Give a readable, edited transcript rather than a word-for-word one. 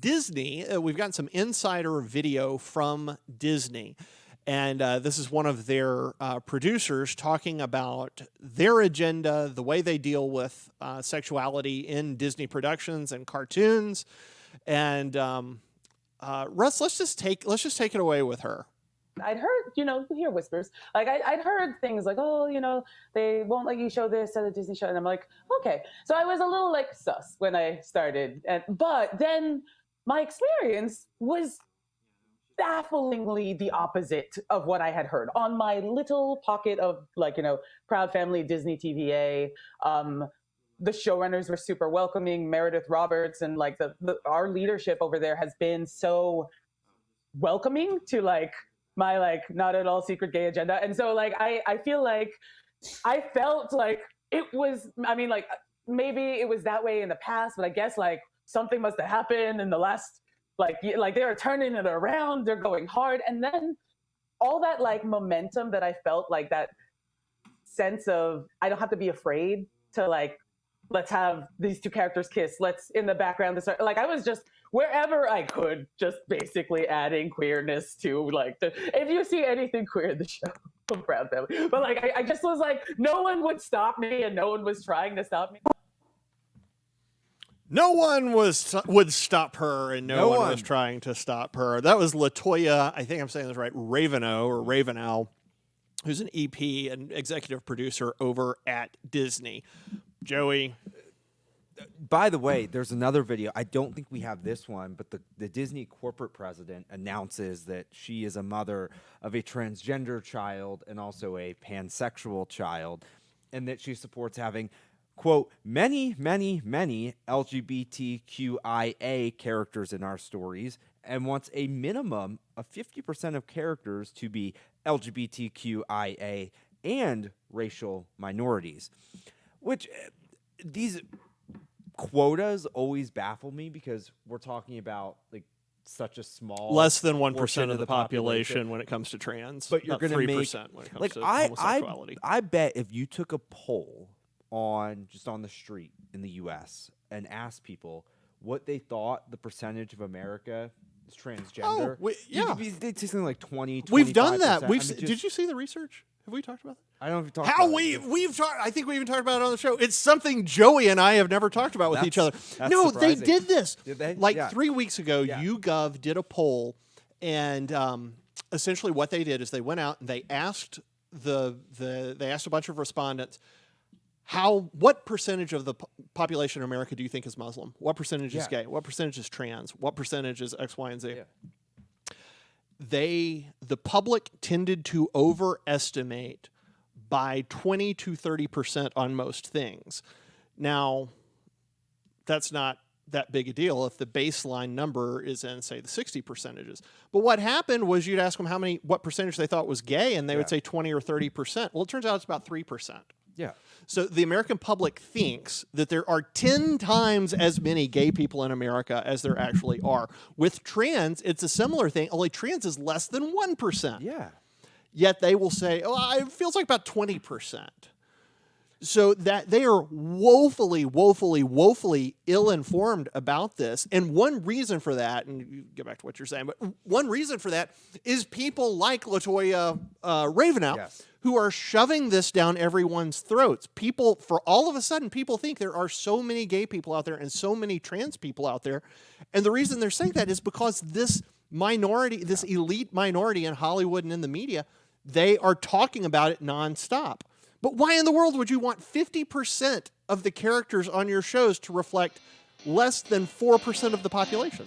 Disney, we've gotten some insider video from Disney. And this is one of their producers talking about their agenda, the way they deal with sexuality in Disney productions and cartoons. And Russ, let's just take it away with her. I'd heard, you hear whispers. Like I'd heard things like, oh, they won't let you show this at a Disney show, and I'm like, okay. So I was a little like sus when I started, but then my experience was bafflingly the opposite of what I had heard on my little pocket of proud family Disney TVA. The showrunners were super welcoming. Meredith Roberts and our leadership over there has been so welcoming to my not at all secret gay agenda. And so I feel like I felt like it was, maybe it was that way in the past, but I guess something must have happened in the last they are turning it around, they're going hard. And then all that momentum that I felt, that sense of I don't have to be afraid to let's have these two characters kiss, let's in the background to start, I was just wherever I could just basically adding queerness to if you see anything queer in the show, I'm proud family. But I just was no one would stop me, and no one was trying to stop me. No one would stop her, and no one was trying to stop her. That was LaToya, I think I'm saying this right, Ravenel, who's an EP and executive producer over at Disney. Joey. By the way, there's another video. I don't think we have this one, but the Disney corporate president announces that she is a mother of a transgender child and also a pansexual child, and that she supports having, quote, many, many, many LGBTQIA characters in our stories, and wants a minimum of 50% of characters to be LGBTQIA and racial minorities. Which these quotas always baffle me, because we're talking about such a small, less than 1% of the population when it comes to trans, but you're going to make 3% when it comes to homosexuality. I bet if you took a poll on the street in the U.S. and asked people what they thought the percentage of America is transgender, they'd say something like 20. We've done that. Did you see the research? Have we talked about that? I don't know if we talked about it. We've talked. I think we even talked about it on the show. It's something Joey and I have never talked about with each other. No, surprising. They did this. Did they? 3 weeks ago, YouGov did a poll, and essentially what they did is they went out and they asked they asked a bunch of respondents, what percentage of the population in America do you think is Muslim? What percentage is gay? What percentage is trans? What percentage is X, Y, and Z? The public tended to overestimate by 20 to 30% on most things. Now, that's not that big a deal if the baseline number is in, say, the 60 percentages. But what happened was you'd ask them what percentage they thought was gay, and they would say 20 or 30%. Well, it turns out it's about 3%. Yeah. So the American public thinks that there are 10 times as many gay people in America as there actually are. With trans, it's a similar thing, only trans is less than 1%. Yeah. Yet they will say, it feels like about 20%. So that they are woefully, woefully, woefully ill-informed about this. And one reason for that, and you get back to what you're saying, but one reason for that is people like LaToya Ravenel, who are shoving this down everyone's throats. For all of a sudden, people think there are so many gay people out there and so many trans people out there. And the reason they're saying that is because this minority, this elite minority in Hollywood and in the media, they are talking about it nonstop. But why in the world would you want 50% of the characters on your shows to reflect less than 4% of the population?